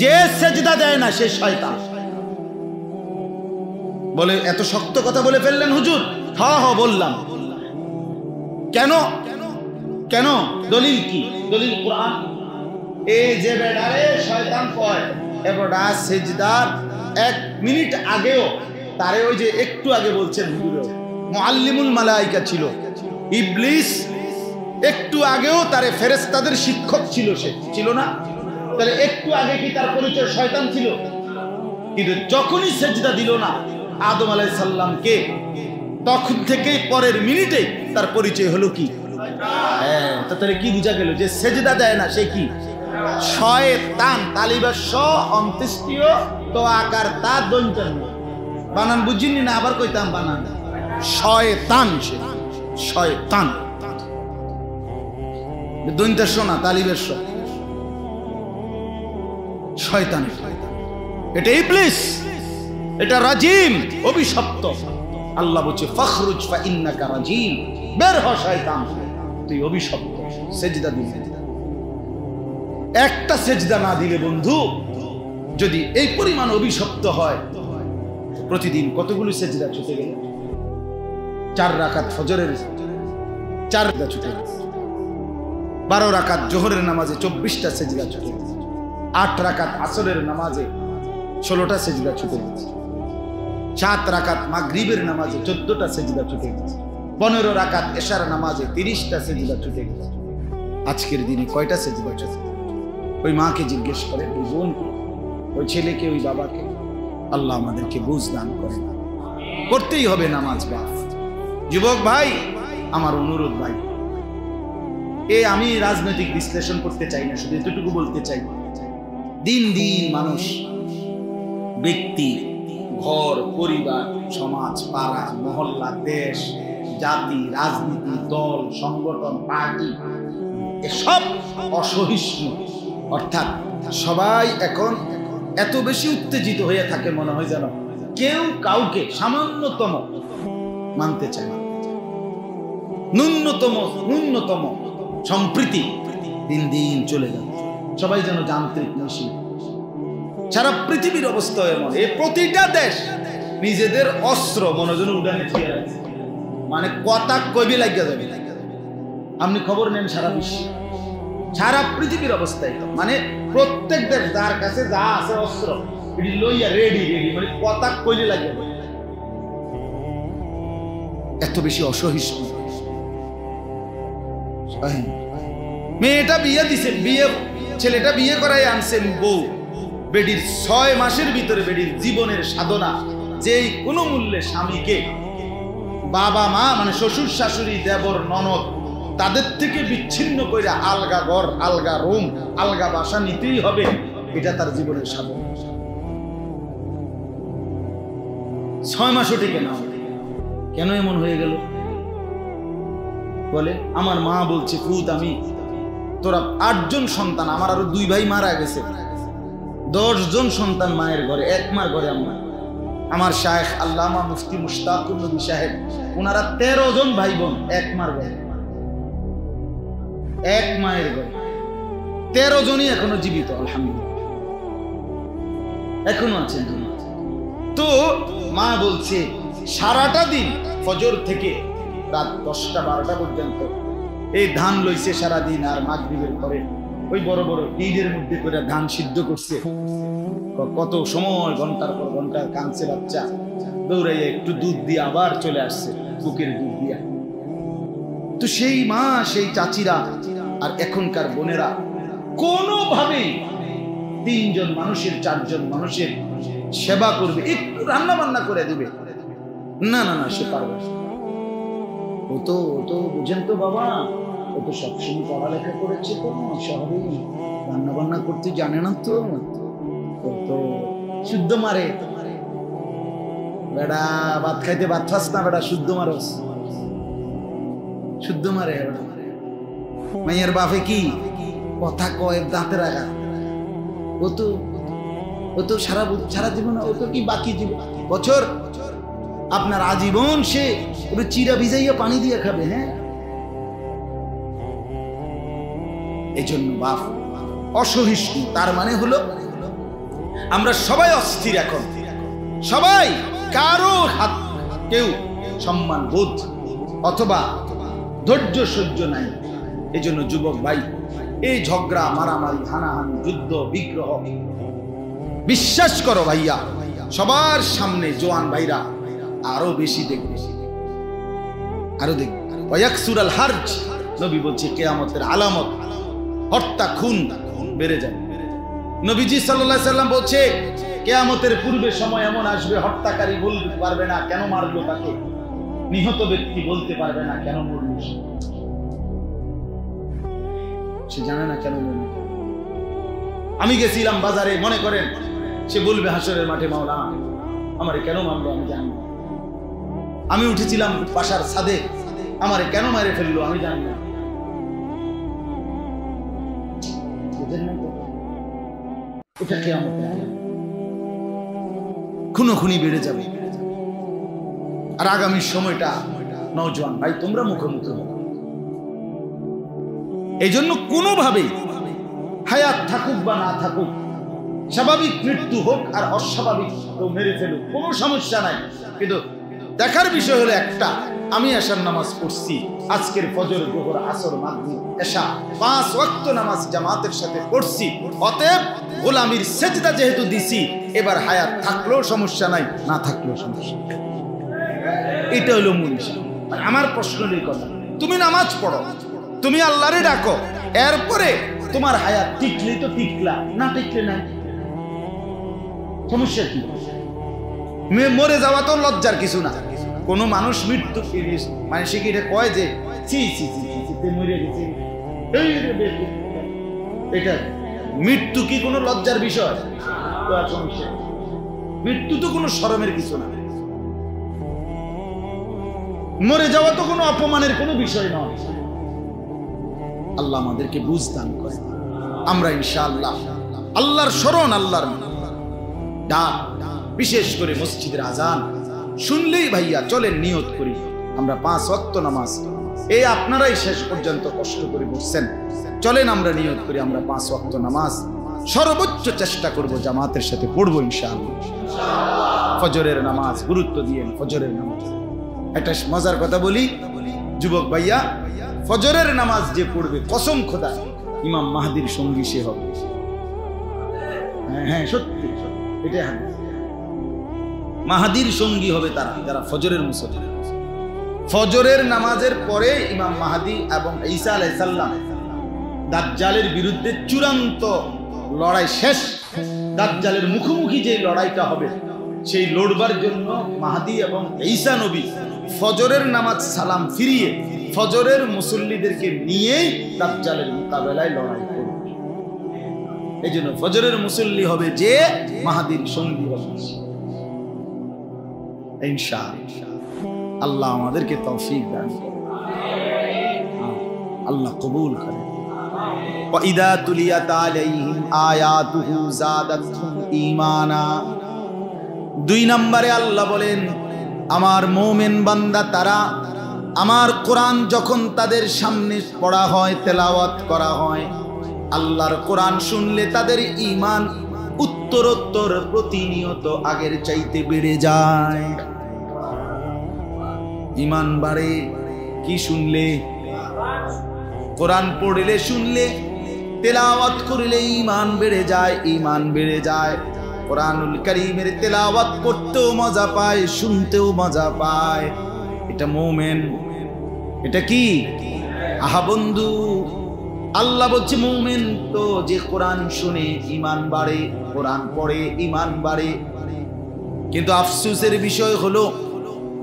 যে সেজদা দেয় না সে শয়তান। বলে এত শক্ত কথা বলে ফেললেন হুজুর? হ্যাঁ হ্যাঁ বললাম। কেন কেন? দলিল কি? দলিল কোরআন। এই যে বেড়ারে শয়তান কয় এবারটা সেজদার 1 মিনিট আগেও তারে ওই যে একটু আগে বলছেন হুজুর মুআল্লিমুল মালায়েকা ছিল ইবলিস, একটু আগেও তারে ফেরেশতাদের শিক্ষক ছিল, সে ছিল না? তাহলে একটু আগে কি তার পরিচয় শয়তান ছিল? কিন্তু যখনই সেজদা দিল না আদম আলাইহিস সালামকে, তখন থেকেই পরের মিনিটে তার পরিচয় হলো কি? হ্যাঁ, তাহলে কি বুঝা গেল? যে সেজদা দেয় না সে কি? শয়তান। তালিবা শ অন্ত্যেষ্টিয় তো আকার তা দন্তন বানান বুঝিনি না? আবার কইতাম বানান। শয়তান, সে শয়তান। দন্তের শ না, তালিবের শ। শয়তান এটা ইবলিস, এটা রাজিম, অভিশপ্ত। আল্লাহ বলছে ফখরুজ ফা ইন্নাকা রাজিম, বের হ শয়তান, তুই অভিশপ্ত। সেজদা দিবি। একটা সেজদা না দিলে বন্ধু, যদি এই পরিমাণ অভিশপ্ত হয়, প্রতিদিন কতগুলো সেজদা ছুটে গেল? 4 রাকাত ফজরের 4 ছুটে গেল, 12 রাকাত জোহরের নামাজে 24টা সেজদা ছুটে গেছে, 8 রাকাত আসরের নামাজে 16টা সেজদা ছুটে গেছে, 7 রাকাত মাগরিবের নামাজে 14টা সেজদা ছুটে গেছে, 15 রাকাত এশার নামাজে 30টা সেজদা ছুটে গেছে। আজকের দিনে কয়টা সেজদা ছুটে? ওই মাকে জিজ্ঞেস করে, ওই বোনকে, ওই ছেলেকে, ওই বাবাকে। আল্লাহ আমাদেরকে বুঝ দান করে। করতেই হবে নামাজ। বাপ যুবক ভাই, আমার অনুরোধ ভাই, আমি রাজনৈতিক বিশ্লেষণ করতে চাই না, শুধু এতটুকু বলতে চাই, দিন দিন মানুষ, ব্যক্তি, ঘর, পরিবার, সমাজ, পাড়া, মহল্লা, দেশ, জাতি, রাজনীতি, দল, সংগঠন, পার্টি, এসব অসহিষ্ণু। অর্থাৎ সবাই এখন এত বেশি উত্তেজিত হয়ে থাকে, মনে হয় যেন কেউ কাউকে সামান্যতম মানতে চায় না। ন্যূনতম সম্প্রীতি দিন দিন চলে যাচ্ছে। সবাই যেন যান্ত্রিক মেশিন। সারা পৃথিবীর অবস্থা এমন, এই প্রতিটা দেশ নিজেদের অস্ত্র মনোজন উড়ানে দিয়ে রাখছে, মানে কথা কবি লাগিয়ে যাবে। আপনি খবর নেন সারা বিশ্ব, সারা পৃথিবীর অবস্থায়, মানে প্রত্যেক দেশ যার কাছে যা আছে অস্ত্র এটি লইয়া রেডি, মানে কথা কইলে লাগিয়ে যাবে। এত বেশি অসহিষ্ণু। মেয়েটা বিয়ে দিছে, ছেলেটা বিয়ে করাই আনছেন বউ, বেডির 6 মাসের ভিতরে বেডির জীবনের সাধনা, যেই কোনো মূল্যে স্বামীকে, বাবা মা মানে শ্বশুর শাশুড়ি, দেবর ননদ, তাদের থেকে বিচ্ছিন্ন করে আলগা ঘর, আলগা রুম, আলগা বাসা নিতেই হবে, এটা তার জীবনের সাধনা। 6 মাসও টিকে না। কেন এমন হয়ে গেল? বলে আমার মা বলছে খুদ আমি, তোরা 8 জন সন্তান, আমার আরো 2 ভাই মারা গেছে, 10 জন সন্তান মায়ের ঘরে, 1 মার ঘরে। আমার শায়েখ আল্লামা মুফতি মুশতাকুর নবী সাহেব, ওনারা 13 জন ভাই বোন, 1 মার ঘরে, 1 মায়ের ঘরে, 13 জনই এখনো জীবিত, আলহামদুলিল্লাহ, এখনো আছেন। তো মা বলছে সারাটা দিন ফজর থেকে রাত 10টা 12টা পর্যন্ত এই ধান লইছে সারাদিন, আর মাগরিবের পরে ওই বড় বড় ঈদের মধ্যে করে ধান সিদ্ধ করছে। কত সময়, ঘন্টার পর ঘন্টা কাঁদছে বাচ্চা, দৌড়াইয়া একটু দুধ দিয়ে আবার চলে আসছে, বুকের দুধ দিয়া। তো সেই মা, সেই চাচিরা আর এখনকার বোনেরা কোনোভাবেই 3 জন মানুষের, 4 জন মানুষের সেবা করবে, একটু রান্না বান্না করে দিবে না, না না, সে পারবে। ও তো বুঝেন তো বাবা, ও তো সবসময় পড়ালেখা করেছে, তো শহরে রান্না বান্না করতে জানে না, তো তো শুদ্ধ মারে বেড়া, ভাত খাইতে ভাত খাস না বেড়া, শুদ্ধ মারস, শুদ্ধ মারে। মাইয়ের বাপে কি কথা কয়, দাঁতে রাখা। ও তো সারা জীবন, ও তো কি বাকি জীবন, বছর আপনার আজীবন সে ওটা চিরা ভিজাইয়া পানি দিয়ে খাবে। হ্যাঁ, এই জন্য বাপ অসহিষ্ণু, তার মানে হলো আমরা সবাই অস্থির এখন, সবাই কারো হাত কেউ সম্মান বোধ অথবা ধৈর্য সহ্য নাই। এই জন্য যুবক ভাই, এই ঝগড়া মারামারি হানাহানি যুদ্ধ বিগ্রহ বিশ্বাস করো ভাইয়া, সবার সামনে জোয়ান ভাইরা আরো বেশি দেখবে, আরো দেখবে। ওয়াকসুরাল হারজ, নবী বলছে কিয়ামতের আলামত হত্যা খুন বেড়ে যাবে। নবীজি সাল্লাল্লাহু আলাইহি সাল্লাম বলছে কিয়ামতের পূর্বে সময় এমন আসবে, হত্যাকারী বলতে পারবে না কেন মারলো তাকে, নিহত ব্যক্তি বলতে পারবে না কেন মরল, সে জানে না কেন মরল। আমি গেছিলাম বাজারে, মনে করেন সে বলবে হাসরের মাঠে, মাওলা আমারে কেন মারলো আমি জানি না। আমি উঠেছিলাম বাসার ছাদে, আমারে কেন মারে ফেললো আমি জানি না। এটা কিয়ামতের আলামত। খুনোখুনি বেড়ে যাবে। আর আগামী সময়টা নওজোয়ান ভাই তোমরা মুখোমুখি হবে। এই জন্য কোনোভাবেই হায়াত থাকুক বা না থাকুক, স্বাভাবিক মৃত্যু হোক আর অস্বাভাবিক মেরে ফেলুক, কোনো সমস্যা নাই। কিন্তু দেখার বিষয় হলো একটা, আমি এশার নামাজ পড়ছি, আজকের ফজর যোহর আসর মাগরিব এশা 5 ওয়াক্ত নামাজ জামাতের সাথে পড়ছি, অতএব গোলামির সেজদা যেহেতু দিছি, এবার হায়াত থাকলেও সমস্যা নাই, না থাকলেও সমস্যা। এটা হলো মূল বিষয়। আমার প্রশ্ন এই কথা, তুমি নামাজ পড়ো, তুমি আল্লাহরে ডাকো, এরপরে তোমার হায়াত টিকলে তো টিকলা, না টিকলে নাই, সমস্যা কি? মরে যাওয়া তো লজ্জার কিছু না। কোন মানুষ মৃত্যু মানে সে কি এটা কয় যে মরে গেছে, এটা মৃত্যু কি কোনো লজ্জার বিষয়? মৃত্যু তো কোনো শরমের কিছু না, মরে যাওয়া তো কোনো অপমানের কোনো বিষয় নয়। আল্লাহ আমাদেরকে বুঝ দান করে। আমরা ইনশাআল্লাহ আল্লাহর শরণ, আল্লাহর ডাক, বিশেষ করে মসজিদের আজান শুনলেই ভাইয়া চলেন নিয়ত করি আমরা 5 ওয়াক্ত নামাজ। এই আপনারাই শেষ পর্যন্ত কষ্ট করে বসছেন, চলেন আমরা নিয়ত করি আমরা 5 ওয়াক্ত নামাজ সর্বোচ্চ চেষ্টা করব জামাতের সাথে পড়বো ইনশাআল্লাহ। ফজরের নামাজ গুরুত্ব দিয়ে, ফজরের নামাজ একটা মজার কথা বলি যুবক ভাইয়া, ফজরের নামাজ যে পড়বে কসম খোদা ইমাম মাহদির সঙ্গী সে হবে। হ্যাঁ সত্যি, এটা মাহাদির সঙ্গী হবে তারা যারা ফজরের মুসল্লি। ফজরের নামাজের পরে ইমাম মাহাদি এবং ঈসা আলাইহিস সালাম দাজ্জালের বিরুদ্ধে চূড়ান্ত লড়াই শেষ। দাজ্জালের মুখোমুখি যে লড়াইটা হবে, সেই লড়বার জন্য মাহাদি এবং ঈসা নবী ফজরের নামাজ সালাম ফিরিয়ে ফজরের মুসল্লিদেরকে নিয়েই দাজ্জালের মোকাবেলায় লড়াই করবে। এই জন্য ফজরের মুসল্লি হবে যে মাহাদির সঙ্গী হবে ইনশাআল্লাহ। আল্লাহ আমাদেরকে তৌফিক দান করুন, আল্লাহ কবুল করেন। ওয়াইদা তুলিয়াত আলাইহিম আয়াতুহু যাদাতহুম ঈমানা। 2 নম্বরে আল্লাহ বলেন আমার মুমিন বান্দা তারা, আমার কোরআন যখন তাদের সামনে পড়া হয়, তেলাওয়াত করা হয়, আল্লাহর কোরআন শুনলে তাদের ঈমান উত্তরোত্তর প্রতিনিয়ত আগের চাইতে বেড়ে যায়। ঈমান বাড়ে কি শুনলে? কোরআন পড়লে, শুনলে, তেলাওয়াত করলে ঈমান বেড়ে যায়, ঈমান বেড়ে যায়। কোরআনুল কারীমের তেলাওয়াত করতেও মজা পায়, শুনতেও মজা পায়। এটা মুমিন। এটা কি? আহা বন্ধু, আল্লাহ বলছে মুমিন তো যে কোরআন শুনে ঈমান বাড়ে, কোরআন পড়ে ঈমান বাড়ে। কিন্তু আফসোসের বিষয় হলো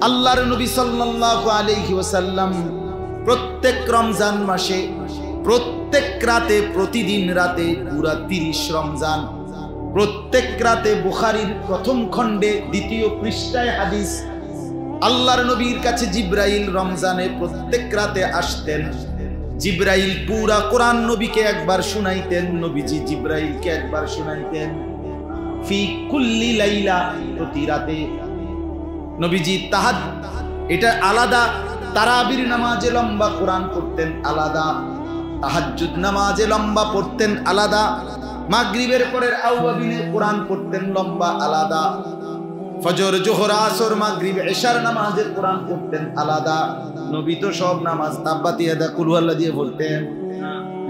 আল্লাহর নবী সাল্লাল্লাহু আলাইহি ওয়াসাল্লাম প্রত্যেক রমজান মাসে প্রত্যেক রাতে, প্রতিদিন রাতে পুরা 30 রমজান, প্রত্যেক রাতে বুখারীর প্রথম খণ্ডে 2য় পৃষ্ঠায় হাদিস, আল্লাহর নবীর কাছে জিবরাইল রমজানে প্রত্যেক রাতে আসতেন। জিবরাইল পুরা কোরআন নবীকে একবার শুনাইতেন, নবীজি জিবরাইলকে একবার শুনাইতেন। ফি কুল্লি লাইলা, প্রতি রাতে। নবীজি এটা আলাদা, তারাবির নামাজে লম্বা কোরআন পড়তেন আলাদা, তাহাজ্জুদ নামাজে লম্বা পড়তেন আলাদা। মাগরিবের পরের আওয়াবিনের কোরআন পড়তেন লম্বা আলাদা, ফজর জোহর আসর মাগরিব এশার নামাজের কোরআন পড়তেন আলাদা। নবী তো সব নামাজ তাব্বাতি ইয়াদা কুল হুয়াল্লাহ দিয়ে পড়তেন।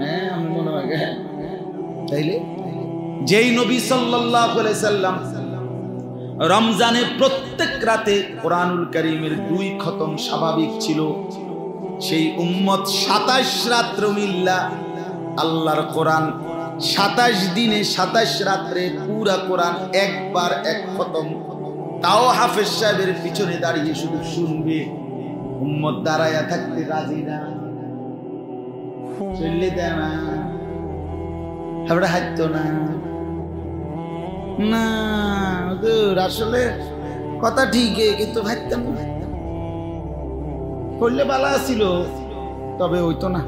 হ্যাঁ আমি মনে হয় তাইলে যেই নবী সাল্লাল্লাহু আলাইহি সাল্লাম রমজানে প্রত্যেক রাতে কোরআনুল কারীমের 2 খতম স্বাভাবিক ছিল, সেই উম্মত 27 রাত্র মিল্লা আল্লাহর কোরআন 27 দিনে 27 রাত্রে পুরা কোরআন একবার এক খতম, তাও হাফেজ সাহেবের পিছনে দাঁড়িয়ে শুধু শুনবে। উম্মত দাঁড়ায়া থাকতে রাজি না, চললে দেয় না, আমরা হাঁটতো না। না আসলে কথা ঠিকই, কিন্তু ভাবতাম করলে বালা ছিল, তবে হইতো না।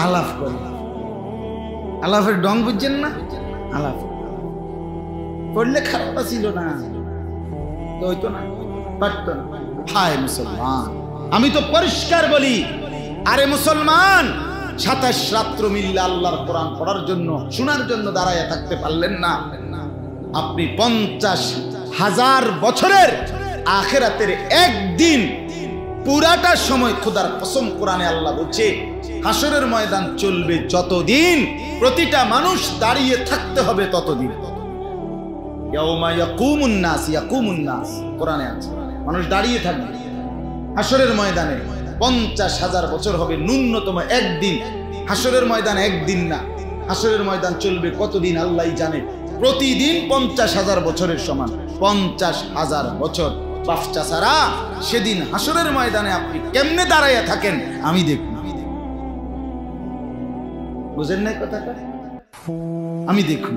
আলাপ করে, আলাপের ডং বুঝছেন না, আলাপ করলে খারাপ ছিল না, তো হইতো না, পারতো না। হায় মুসলমান, আমি তো পরিষ্কার বলি, আরে মুসলমান 27 রাত্র মিল্লা আল্লাহর কোরআন পড়ার জন্য শোনার জন্য দাঁড়ায় থাকতে পারলেন না, আপনি 50,000 বছরের আখিরাতের একদিন পুরাটা সময় খোদার কসম কোরআনে আল্লাহ বলছে হাসরের ময়দান চলবে যতদিন, প্রতিটা মানুষ দাঁড়িয়ে থাকতে হবে ততদিন। ইয়াউমা ইয়াকুমুন নাস কোরআনে আছে, মানুষ দাঁড়িয়ে থাকবে হাসরের ময়দানে। 50,000 বছর হবে ন্যূনতম একদিন, হাসরের ময়দান একদিন না, হাসরের ময়দান চলবে কতদিন আল্লাহই জানে। প্রতিদিন 50,000 বছরের সমান, 50,000 বছর। বাফচা সারা সেদিন হাসরের ময়দানে আপনি কেমনে দাঁড়াইয়া থাকেন আমি দেখব। বুঝেন না কথাটা? আমি দেখুন,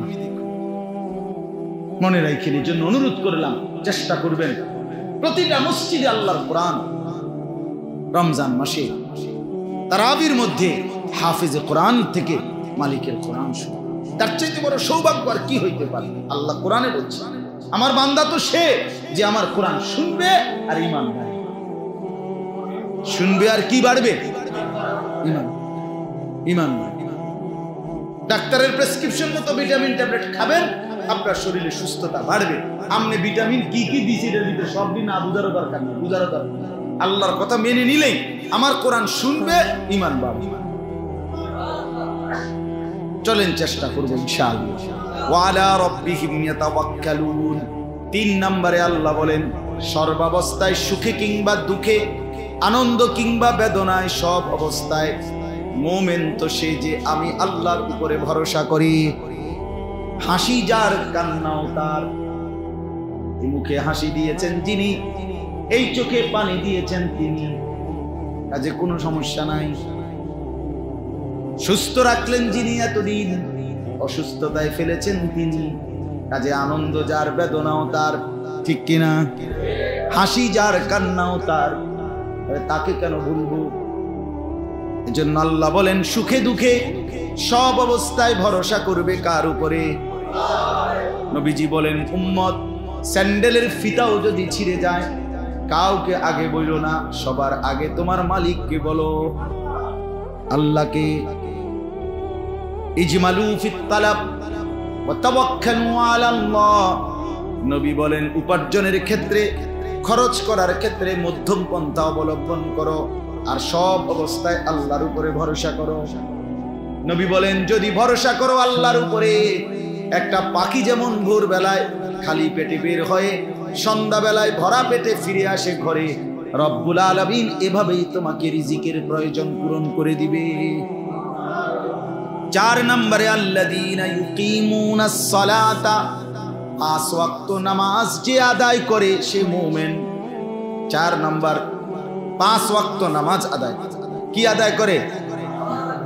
মনে রাখেন। এই জন্য অনুরোধ করলাম, চেষ্টা করবেন প্রতিটা মসজিদে আল্লাহর কোরআন রমজান মাসে তারাবির মধ্যে হাফিজে কোরআন থেকে মালিকের কোরআন শুনে। তার চাইতে বড় সৌভাগ্য আর কি হইতে পারে? আল্লাহ কোরআনে বলছে, আমার বান্দা তো সে যে আমার কোরআন শুনবে আর ঈমান বাড়বে। শুনবে আর কি বাড়বে? ঈমান, ঈমান বাড়বে। ডাক্তারের প্রেসক্রিপশন মতো ভিটামিন ট্যাবলেট খাবেন, আপনার শরীরে সুস্থতা বাড়বে। আমনে ভিটামিন কি কি দিছি এর ভিতরে সব দিন না বুঝারও দরকার নেই, বুঝারও দরকার। আল্লাহর কথা মেনে নিলেই আমার কোরআন শুনবে, ঈমান বাড়বে। চলেন চেষ্টা করব ইনশাআল্লাহ। ওয়ালা রাব্বিহিম ইয়াতাওয়াক্কালুন। 3 নম্বরে আল্লাহ বলেন, সর্বাবস্থায় সুখে কিংবা দুঃখে, আনন্দ কিংবা বেদনায়, সব অবস্থায় মুমিন তো সে যে আমি আল্লাহর উপরে ভরসা করি। হাসি যার, কান্নাও তার। এই মুখে হাসি দিয়েছেন যিনি, এই চোখে পানি দিয়েছেন তিনি, কাজে কোনো সমস্যা নাই। সুস্থ রাখলেন যিনি, এতদিন অসুস্থতায় ফেলেছেন তিনি, কাজে আনন্দ যার, বেদনাও তার। ঠিক কিনা? হাসি যার, কান্নাও তার, তাকে কেন ভুলবো? এজন্য আল্লাহ বলেন সুখে দুঃখে সব অবস্থায় ভরসা করবে কার উপরে? নবীজি বলেন, উম্মত স্যান্ডেলের ফিতাও যদি ছিঁড়ে যায়, কাউকে আগে বইলো না, সবার আগে তোমার মালিককে বলো, আল্লাহকে। ইজমালু ফিত তালাব ওয়া তাওয়াক্কালু আলাল্লাহ। নবী বলেন উপার্জনের ক্ষেত্রে, খরচ করার ক্ষেত্রে মধ্যম পন্থা অবলম্বন করো, আর সব অবস্থায় আল্লাহর উপরে ভরসা করো। নবী বলেন যদি ভরসা করো আল্লাহর উপরে, একটা পাখি যেমন ভোর বেলায় খালি পেটে বের হয়ে সন্ধ্যা বেলায় ভরা পেটে ফিরে আসে ঘরে, রব্বুল আলামিন এভাবেই তোমাকে রিজিকের প্রয়োজন পূরণ করে দিবে। 4 নম্বরে আল্লাযীনা ইউকিমুনাস সালাতা, 5 ওয়াক্ত নামাজ যে আদায় করে সে মুমিন। 4 নম্বর, 5 ওয়াক্ত নামাজ আদায়। কি আদায় করে?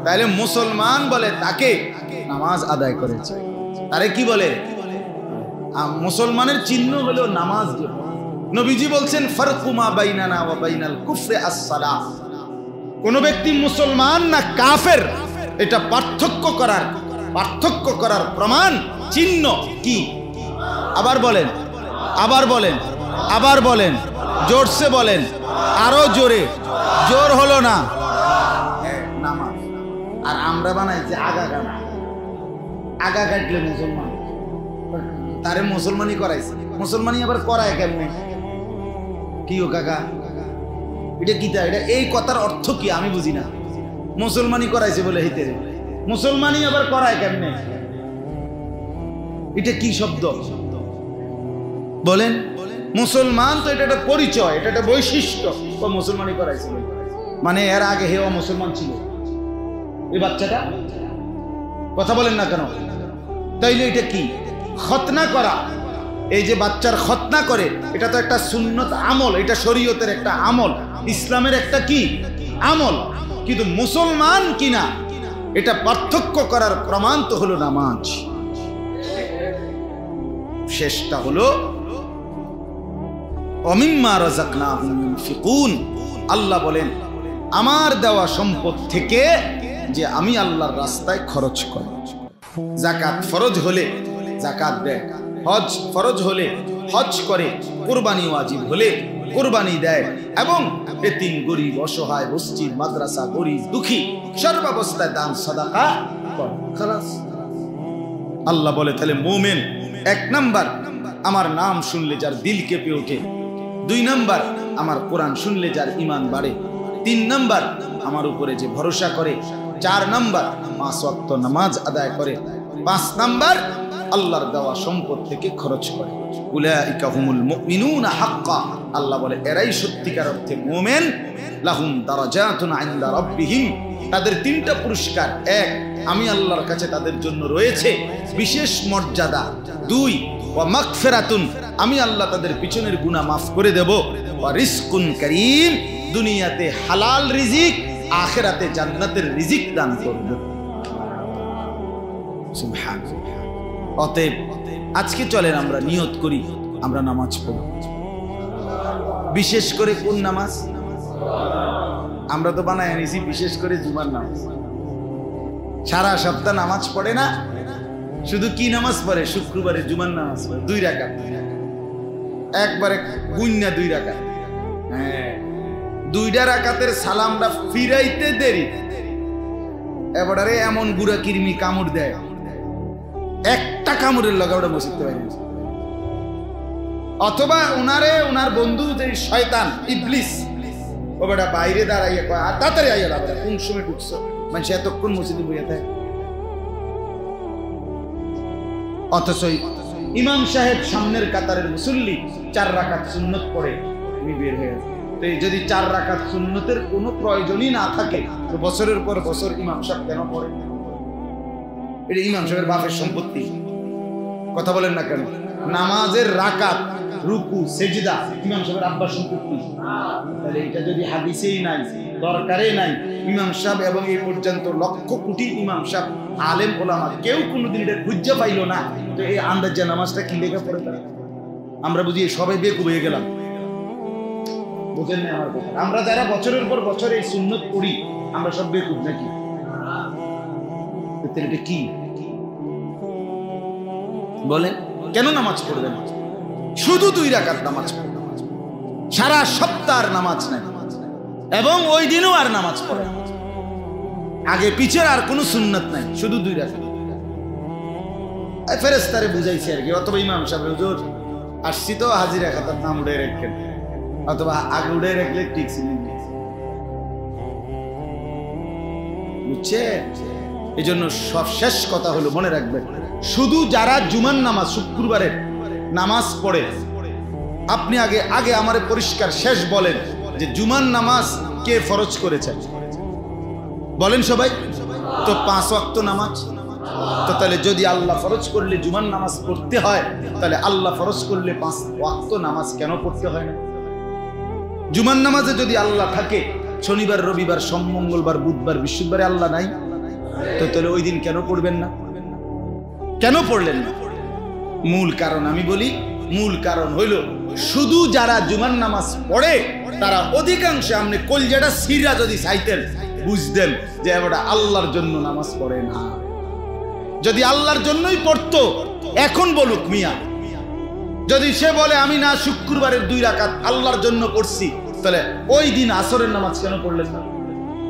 তাহলে মুসলমান বলে তাকে নামাজ আদায় করেছে, তারে কি বলে? মুসলমানের চিহ্ন হলো নামাজ। নবীজি বলছেন ফারকু মা বাইনানা ওয়া বাইনাল কুফরি আস-সালাহ। কোন ব্যক্তি মুসলমান না কাফের, এটা পার্থক্য করার প্রমাণ চিহ্ন কি? আবার বলেন, আবার বলেন, আবার বলেন, জোরসে বলেন, আরো জোরে। জোর হলো না। নামাজ। আর আমরা বানাইছি আগা কাটা। আগা কাটলে মুসলমান, তারে মুসলমানই করাইছে। মুসলমানই আবার করায় কেমনে? কি ও কাকা, এটা কি? এটা এই কথার অর্থ কি আমি বুঝি না। মুসলমানই করাইছে বলে হিতে, মুসলমানই আবার করায় কেমনে? এটা কি শব্দ বলেন? মুসলমান তো এটা একটা পরিচয়, এটা একটা বৈশিষ্ট্য। মুসলমানই করাইছে মানে এর আগে হেও মুসলমান ছিল এই বাচ্চাটা? কথা বলেন না কেন? তাইলে এটা কি? খতনা করা, এই যে বাচ্চার খতনা করে, এটা তো একটা সুন্নত আমল, এটা শরীয়তের একটা আমল, ইসলামের একটা কি আমল। কিন্তু মুসলমান কিনা এটা পার্থক্য করার প্রমাণ তো হলো নামাজ। শেষটা হলো ওমিম্মা রাযাকনাহুম ইউনফিকুন। আল্লাহ বলেন আমার দেওয়া সম্পদ থেকে যে আমি আল্লাহর রাস্তায় খরচ করি। যাকাত ফরজ হলে যাকাত দেয়, হজ ফরজ হলে হজ করে, কুরবানি ওয়াজিব হলে কুরবানি দেয়, এবং এতিম গরিব অসহায় মসজিদ মাদ্রাসা গরিব দুঃখী সর্বাবস্থায় দান সাদাকা করে। খালাস। আল্লাহ বলে তাহলে মুমিন এক নাম্বার আমার নাম শুনলে যার দিল কেঁপে ওঠে, দুই নাম্বার আমার কোরআন শুনলে যার ঈমান বাড়ে, তিন নাম্বার আমার উপরে যে ভরসা করে, চার নাম্বার 5 ওয়াক্ত নামাজ আদায় করে, 5 নাম্বার আল্লাহর দেওয়া সম্পদ থেকে খরচ করে। উলাইকা হুমুল মুমিনুনা হাক্কা। আল্লাহ বলে এরাই সত্যিকার অর্থে মুমিন। লাহুম দারাজাতুন ইনদা রাব্বিহিম। তাদের 3টা পুরস্কার। 1, আমি আল্লাহর কাছে তাদের জন্য রয়েছে বিশেষ মর্যাদা। 2, ওয়া মাগফিরাতুন, আমি আল্লাহ তাদের পিছনের গুনাহ মাফ করে দেব। ওয়া রিজকুন কারীম, দুনিয়াতে হালাল রিজিক, আখিরাতে জান্নাতের রিজিক দান করব। সুবহানাল্লাহ। অতএব আজকে চলেন আমরা নিয়ত করি আমরা নামাজ পড়ব। বিশেষ করে কোন নামাজ? আমরা তো বানায় নিয়েছি বিশেষ করে জুমার নামাজ। সারা সপ্তাহ নামাজ পড়ে না, শুধু কি নামাজ পড়ে? শুক্রবারে জুমার নামাজ পড়ে 2 রাকাত, একবারে গুন্না 2 রাকাত। হ্যাঁ, 2টা রাকাতের সালামটা ফিরাইতে দেরি, এবারে এমন গুড়া কিরমি কামড় দেয়, একটা কামড়ের লগা ওটা বসিতে পারি। অথবা ওনার বন্ধু যে শয়তান ইবলিস, ও বেটা বাইরে দাঁড়াইয়া কয় আর তাড়াতাড়ি আইয়া লাভ, কোন সময় ঢুকছো? মানুষ এতক্ষণ মসজিদে বইয়া থাকে। অথচ ইমাম সাহেব সামনের কাতারের মুসল্লি 4 রাকাত সুন্নত পড়ে, আমি বের হয়ে আসি। তো যদি 4 রাকাত সুন্নতের কোনো প্রয়োজনই না থাকে, তো বছরের পর বছর ইমাম সাহেব কেন পড়ে? এটা ইমাম সাহেবের বাপের সম্পত্তি। কথা বলেন না কেন? নামাজের রাকাত, রুকু, সেজদা ইমাম সাহেবের আব্বার সম্পত্তি। তাহলে এটা যদি হাদিসেই নাই, দরকারে নাই, ইমাম সাহেব এবং এই পর্যন্ত লক্ষ কোটি ইমাম সাহেব আলেম ওলামা কেউ কোনোদিন এটা খুঁজে পাইল না, তো এই আন্দাজে নামাজটা কি লেখা পড়ে? আমরা বুঝি সবাই বেকুব হয়ে গেলাম। বুঝেন না আমার কথা? আমরা যারা বছরের পর বছর এই সুন্নত পড়ি, আমরা সব বেকুব নাকি? এটা কি বলেন? কেন নামাজ পড়বেন? শুধু 2 রাকাত নামাজ পড়বেন, সারা সপ্তাহ নামাজ নাই, এবং ওই দিনও আর নামাজ পড়ে আগে পিছের আর কোনো সুন্নত নাই, শুধু 2 রাকাত। ফেরেশতারে বুঝাইছে আর কি, অথবা ইমাম সাহেব হুজুর আসছি তো হাজিরা খাতার নাম উড়ে রাখেন, অথবা আগে উড়ে রাখলে ঠিক ছিল, বুঝছে? এই জন্য সব শেষ কথা হলো, মনে রাখবেন, শুধু যারা জুমার নামাজ শুক্রবারের নামাজ পড়ে, আপনি আগে আমারে পরিষ্কার শেষ বলেন যে জুমার নামাজ কে ফরজ করেছেন? বলেন সবাই তো। 5 ওয়াক্ত নামাজ। তো তাহলে যদি আল্লাহ ফরজ করলে জুমার নামাজ পড়তে হয়, তাহলে আল্লাহ ফরজ করলে 5 ওয়াক্ত নামাজ কেন পড়তে হয় না? জুমার নামাজে যদি আল্লাহ থাকে, শনিবার রবিবার সোম মঙ্গলবার বুধবার বৃহস্পতিবারে আল্লাহ নাই, তো তাহলে ওই দিন কেন পড়বেন না? কেন পড়লেন না? মূল কারণ আমি বলি, মূল কারণ হইল শুধু যারা জুমার নামাজ পড়ে তারা অধিকাংশ আপনি কলজাটা সিরা যদি চাইতেন, বুঝতেন যে এবারে আল্লাহর জন্য নামাজ পড়ে না। যদি আল্লাহর জন্যই পড়তো, এখন বলুক মিয়া, যদি সে বলে আমি না শুক্রবারের 2 রাকাত আল্লাহর জন্য পড়ছি, তাহলে ওই দিন আসরের নামাজ কেন পড়লেন না?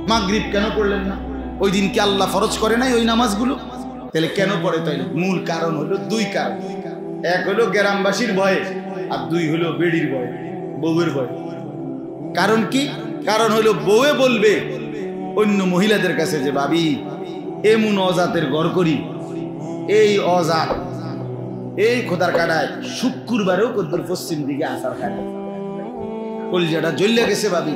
মাগরিব কেন পড়লেন না? ওই দিন কি আল্লাহ ফরজ করে নাই ওই নামাজগুলো? তাহলে কেন পড়ে? তাই মূল কারণ হলো দুই কারণ। এক হলো গ্রামবাসীর ভয়ে, আর দুই হলো বেড়ির ভয়, বউয়ের ভয়। কারণ কি? কারণ হলো বউয়ে বলবে অন্য মহিলাদের কাছে যে ভাবি এমন অজাতের ঘর করি, এই অজাত এই খোদার কাটায় শুক্রবারেও কদ্দুর পশ্চিম দিকে আসার কাটে, কলজাটা জ্বলে গেছে ভাবি,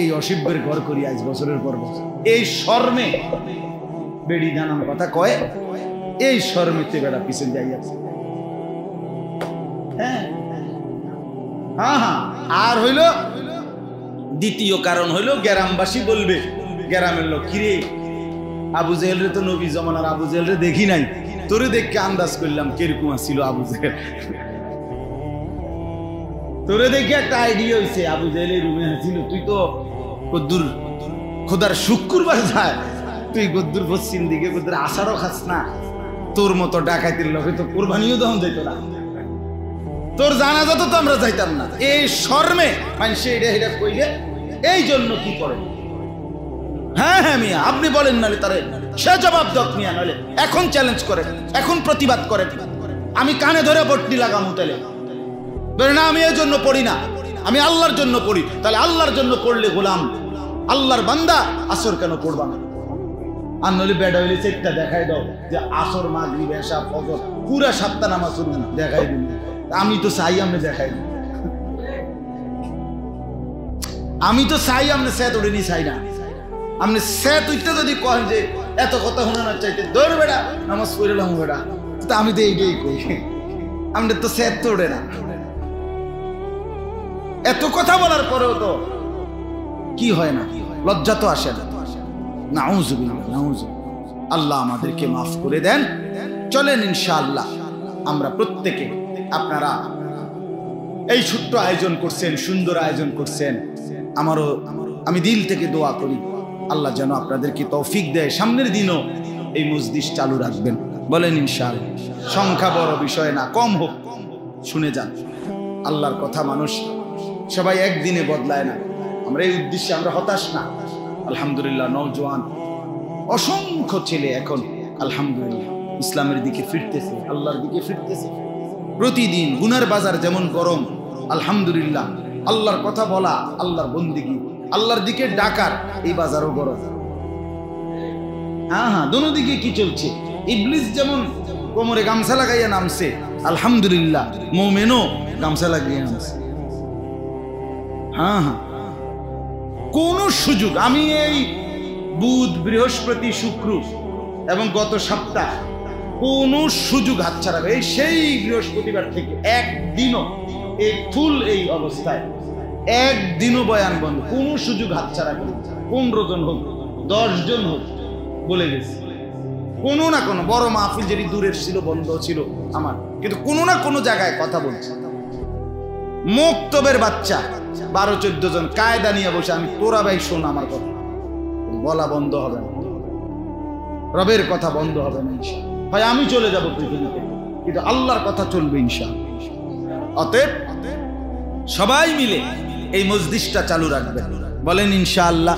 এই অসিব্যের ঘর করি আজ বছরের পর বছর। এই শর্মে বেড়ি জানান কথা কয়, এই শর্মেতে বেড়া পিছন যাই আছে। হ্যাঁ হ্যাঁ হ্যাঁ। আর হইল দ্বিতীয় কারণ হইল গ্রামবাসী বলবে, গ্রামের লোক, কিরে আবু জেহেলরে তো নবী জমানার আবু জেহেলরে দেখি নাই, তোরে দেখে আন্দাজ করলাম কিরকম ছিল আবু জেহেল। তোরে দেখে একটা আইডিয়া হয়েছে আবু জেহেলের রুমে ছিল, তুই তো কদ্দুর খোদার শুক্রবার যায়, তুই গদ্দুর পশ্চিম দিকে গদ্দুর আষাঢ়ও খাস না, তোর মতো ডাকাইতের লোকে তো কোরবানিও দহন যাইত না, তোর জানাজা তো আমরা যাইতাম না। এই শর্মে মানুষে এটা এটা কইলে এই জন্য কি করে? হ্যাঁ হ্যাঁ মিয়া, আপনি বলেন, নাহলে তারে সে জবাব দক মিয়া, নাহলে এখন চ্যালেঞ্জ করেন, এখন প্রতিবাদ করেন, আমি কানে ধরে বটনি লাগামু। তাহলে না, আমি এই জন্য পড়ি না, আমি আল্লাহর জন্য পড়ি। তাহলে আল্লাহর জন্য পড়লে গোলাম, আল্লাহর বান্দা, আসর কেন পড়বা না? আর নইলে বেড়া হইলে চেকটা দেখাই দাও যে আসর, মাগরিব, এশা, ফজর পুরা সপ্তাহ নামাজ দেখাই দিন। আমি তো চাই আপনি দেখাই দিন, আমি তো চাই আপনি স্যাত ওঠেনি চাই না। আপনি স্যাত উঠতে যদি কন যে এত কথা শোনানোর চাইতে দৌড় বেড়া নামাজ পড়লাম বেড়া, তো আমি তো এইটাই কই, আমাদের তো স্যাত তো ওঠে না। এত কথা বলার পরেও তো কি হয় না, লজ্জা তো আসে না। নাউজুবিল্লাহ, নাউজুবিল্লাহ। আল্লাহ আমাদেরকে মাফ করে দেন। চলেন ইনশাআল্লাহ আমরা প্রত্যেকে, আপনারা এই ছোট্ট আয়োজন করছেন, সুন্দর আয়োজন করছেন, আমি দিল থেকে দোয়া করি আল্লাহ যেন আপনাদেরকে তৌফিক দেয়, সামনের দিনও এই মজলিস চালু রাখবেন। বলেন ইনশাআল্লাহ। সংখ্যা বড় বিষয় না, কম হোক, শুনে যান আল্লাহর কথা। মানুষ সবাই একদিনে বদলায় না, আমরা এই উদ্দেশ্যে আমরা হতাশ না। আলহামদুলিল্লাহ, নওজোয়ান অসংখ্য ছেলে এখন আলহামদুলিল্লাহ ইসলামের দিকে ফিরতেছে, আল্লাহর দিকে ফিরতেছে। প্রতিদিন গুনার বাজার যেমন গরম, আলহামদুলিল্লাহ আল্লাহর কথা বলা, আল্লাহর বন্দিগি, আল্লাহর দিকে ডাকার এই বাজারও গরম। হ্যাঁ হ্যাঁ, দোনো দিকে কি চলছে? ইবলিস যেমন কোমরে গামছা লাগাইয়া নামছে, আলহামদুলিল্লাহ মুমিনও গামছা লাগিয়ে নামছে। হ্যাঁ হ্যাঁ, কোন সুযোগ, আমি এই বুধ, বৃহস্পতি, শুক্র এবং গত সপ্তাহ কোন সুযোগ হাতছাড়া, এই সেই বৃহস্পতিবার থেকে একদিনও এই ফুল এই অবস্থায় একদিনও বয়ান বন্ধ, কোন সুযোগ হাতছাড়া করি। 15 জন হোক, 10 জন হোক, বলে গেছি কোনো না কোনো বড় মাহফিল যেটি দূরের ছিল, বন্ধ ছিল আমার, কিন্তু কোনো না কোনো জায়গায় কথা বলছে। মুক্তবের বাচ্চা 12-14 জন কায়দা নিয়ে বসে, আমি তোরা ভাই শোন আমার কথা, বলা বন্ধ হবে না, রবের কথা বন্ধ হবে না ইনশাআল্লাহ। হয় আমি চলে যাব পৃথিবীতে, কিন্তু আল্লাহর কথা চলবে ইনশাআল্লাহ। অতএব সবাই মিলে এই মজলিসটা চালু রাখবেন, বলেন ইনশাআল্লাহ।